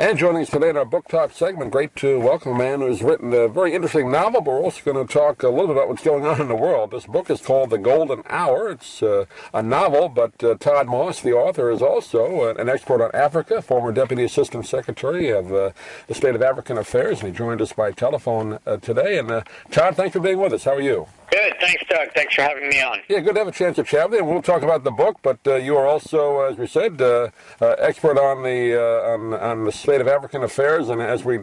And joining us today in our book talk segment, great to welcome a man who's written a very interesting novel, but we're also going to talk a little bit about what's going on in the world. This book is called The Golden Hour. It's a novel, but Todd Moss, the author, is also an expert on Africa, former Deputy Assistant Secretary of the State of African Affairs, and he joined us by telephone today. And Todd, thanks for being with us. How are you? Good. Thanks, Doug. Thanks for having me on. Yeah, good to have a chance to chat with you. We'll talk about the book, but you are also, as we said, expert on the state of African affairs. And as we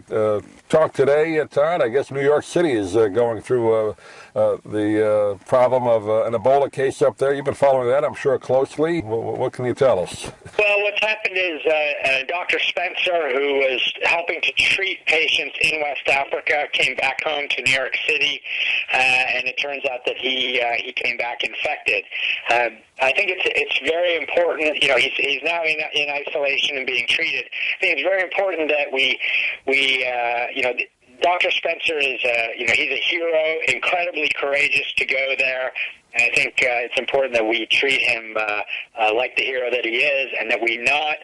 talk today, Todd, I guess New York City is going through the problem of an Ebola case up there. You've been following that, I'm sure, closely. What can you tell us? Well, what's happened is Dr. Spencer, who was helping to treat patients in West Africa, came back home to New York City, and it turns out that he came back infected. I think it's very important. You know, he's now in isolation and being treated. I think it's very important that we Dr. Spencer is he's a hero, incredibly courageous to go there. And I think it's important that we treat him like the hero that he is, and that we not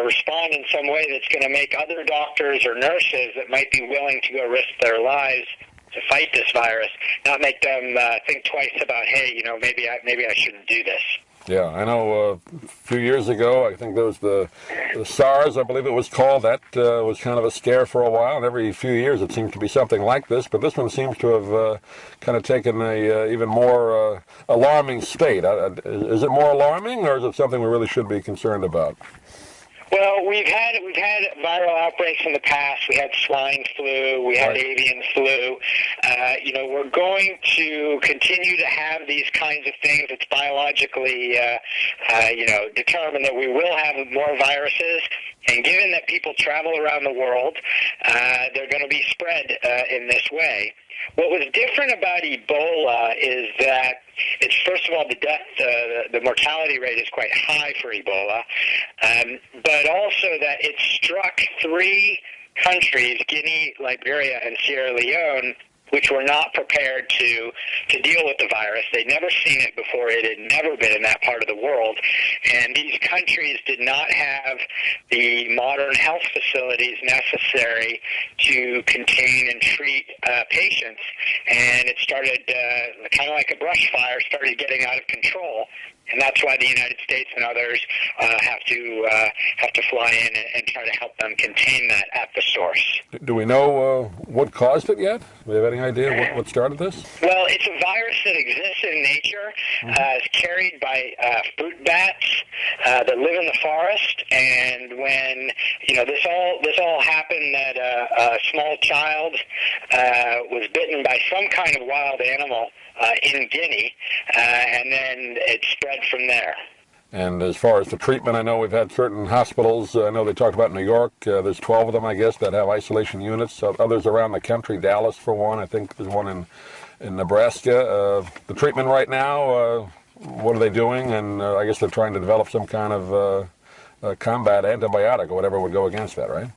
respond in some way that's going to make other doctors or nurses that might be willing to go risk their lives to fight this virus, not make them think twice about, hey, maybe I shouldn't do this. Yeah, I know a few years ago, I think there was the SARS, I believe it was called. That was kind of a scare for a while, and every few years it seems to be something like this, but this one seems to have kind of taken a even more alarming state. Is it more alarming, or is it something we really should be concerned about? Well, we've had viral outbreaks in the past. We had swine flu. We had avian flu. We're going to continue to have these kinds of things. It's biologically, determined that we will have more viruses. And given that people travel around the world, they're going to be spread in this way. What was different about Ebola is that it's, first of all, the mortality rate is quite high for Ebola, but also that it struck 3 countries, Guinea, Liberia, and Sierra Leone, which were not prepared to deal with the virus. They'd never seen it before. It had never been in that part of the world. And these countries did not have the modern health facilities necessary to contain and treat patients. And it started kind of like a brush fire, started getting out of control. And that's why the United States and others have to fly in and try to help them contain that at the source. Do we know what caused it yet? Do we have any idea what started this? Well, it's a virus that exists in nature. It's carried by fruit bats that live in the forest. And when this all happened, that a small child was bitten by some kind of wild animal in Guinea, and then it spread from there. And as far as the treatment, I know we've had certain hospitals, I know they talked about New York, there's 12 of them, I guess, that have isolation units, others around the country, Dallas for one, I think there's one in Nebraska. The treatment right now, what are they doing? And I guess they're trying to develop some kind of combat antibiotic or whatever would go against that, right?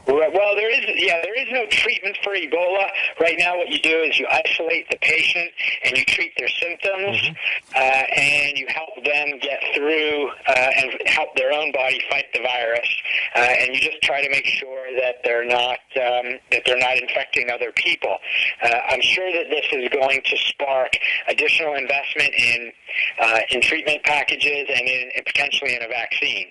Well, there is no treatment for Ebola. Right now what you do is you isolate the patient and you treat their symptoms, and you help them get through and help their own body fight the virus. And you just try to make sure that they're not infecting other people. I'm sure that this is going to spark additional investment in treatment packages and potentially in a vaccine.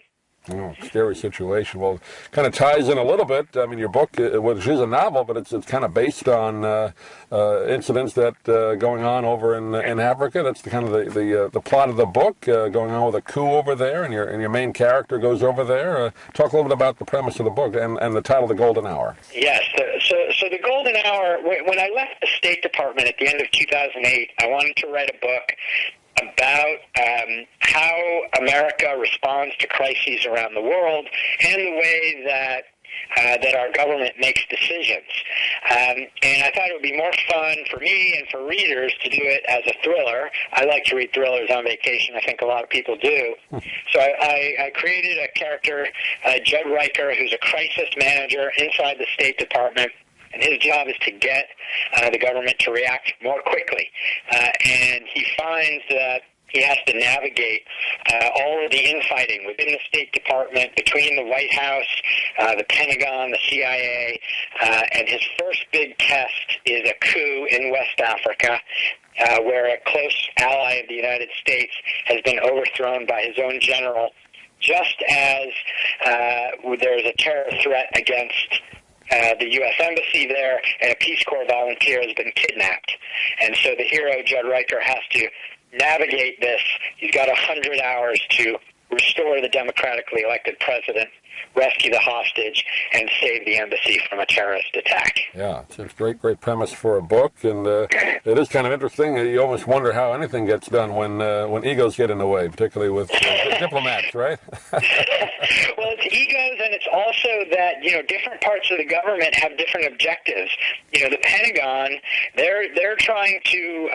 Oh, scary situation. Well, kind of ties in a little bit. I mean, your book, which is a novel, but it's kind of based on incidents that going on over in Africa. That's the kind of the plot of the book, going on with a coup over there, and your main character goes over there. Talk a little bit about the premise of the book and the title, The Golden Hour. Yes. So The Golden Hour. When I left the State Department at the end of 2008, I wanted to write a book about how America responds to crises around the world and the way that our government makes decisions. And I thought it would be more fun for me and for readers to do it as a thriller. I like to read thrillers on vacation. I think a lot of people do. So I created a character, Judd Riker, who's a crisis manager inside the State Department. And his job is to get the government to react more quickly. And he finds that he has to navigate all of the infighting within the State Department, between the White House, the Pentagon, the CIA, and his first big test is a coup in West Africa, where a close ally of the United States has been overthrown by his own general, just as there's a terror threat against the U.S. Embassy there, and a Peace Corps volunteer has been kidnapped. And so the hero, Judd Riker, has to navigate this. He's got 100 hours to restore the democratically elected president, rescue the hostage, and save the embassy from a terrorist attack. Yeah, it's a great premise for a book, and it is kind of interesting. You almost wonder how anything gets done when egos get in the way, particularly with diplomats, right? Well, it's egos, and it's also that different parts of the government have different objectives. The Pentagon, they're trying to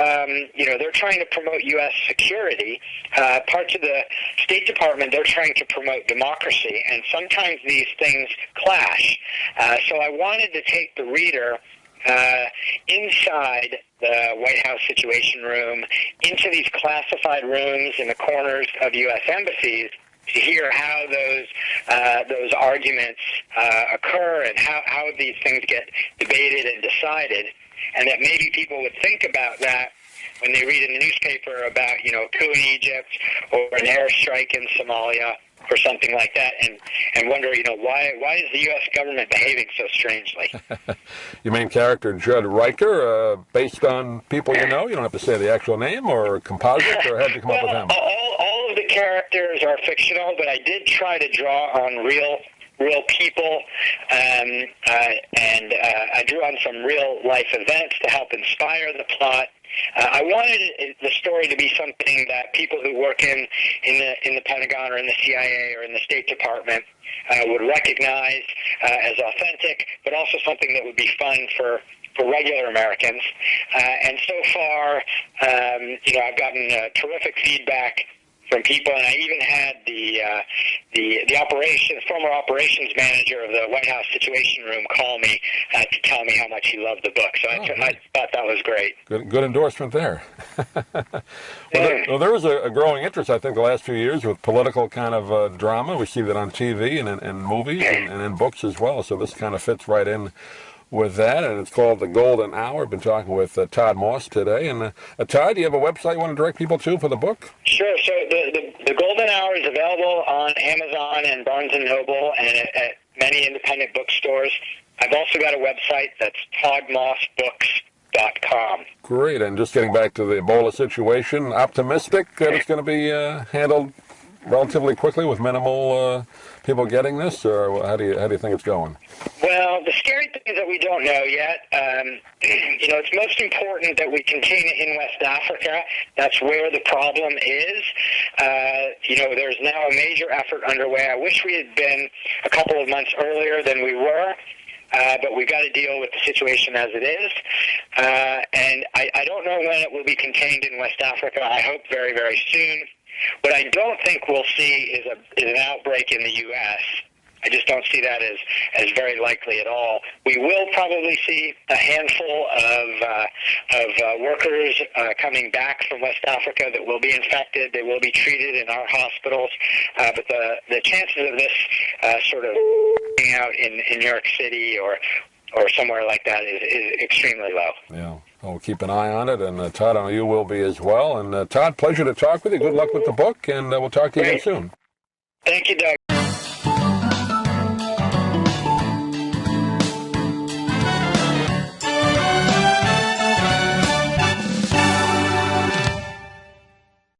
they're trying to promote U.S. security. Parts of the State Department, they're trying to promote democracy, and sometimes these things clash. So I wanted to take the reader inside the White House Situation Room, into these classified rooms in the corners of U.S. embassies, to hear how those arguments occur and how these things get debated and decided, and that maybe people would think about that when they read in the newspaper about a coup in Egypt or an airstrike in Somalia or something like that, and wonder why is the U.S. government behaving so strangely? Your main character, Judd Riker, based on people you know? You don't have to say the actual name or composite, or had to come up with him? All of the characters are fictional, but I did try to draw on real people, and I drew on some real life events to help inspire the plot. I wanted the story to be something that people who work in the Pentagon or in the CIA or in the State Department would recognize as authentic, but also something that would be fun for regular Americans. And so far, I've gotten terrific feedback from people, and I even had the former operations manager of the White House Situation Room call me to tell me how much he loved the book. So I thought that was great. Good endorsement there. There was a growing interest, I think, the last few years with political kind of drama. We see that on TV and in movies and in books as well. So this kind of fits right in with that, and it's called The Golden Hour. I've been talking with Todd Moss today. And Todd, do you have a website you want to direct people to for the book? Sure. So the Golden Hour is available on Amazon and Barnes & Noble and at many independent bookstores. I've also got a website that's toddmossbooks.com. Great. And just getting back to the Ebola situation, optimistic that it's going to be handled relatively quickly with minimal people getting this, or how do you think it's going? Well, the scary thing is that we don't know yet. It's most important that we contain it in West Africa. That's where the problem is. There's now a major effort underway. I wish we had been a couple of months earlier than we were. But we've got to deal with the situation as it is. And I don't know when it will be contained in West Africa. I hope very, very soon. What I don't think we'll see is an outbreak in the U.S. I just don't see that as very likely at all. We will probably see a handful of workers coming back from West Africa that will be infected. They will be treated in our hospitals. But the chances of this sort of out in New York City or somewhere like that is extremely low. Yeah. We'll keep an eye on it, and Todd, I know you will be as well. And Todd, pleasure to talk with you. Good luck with the book, and we'll talk to you again soon. Thank you, Doug.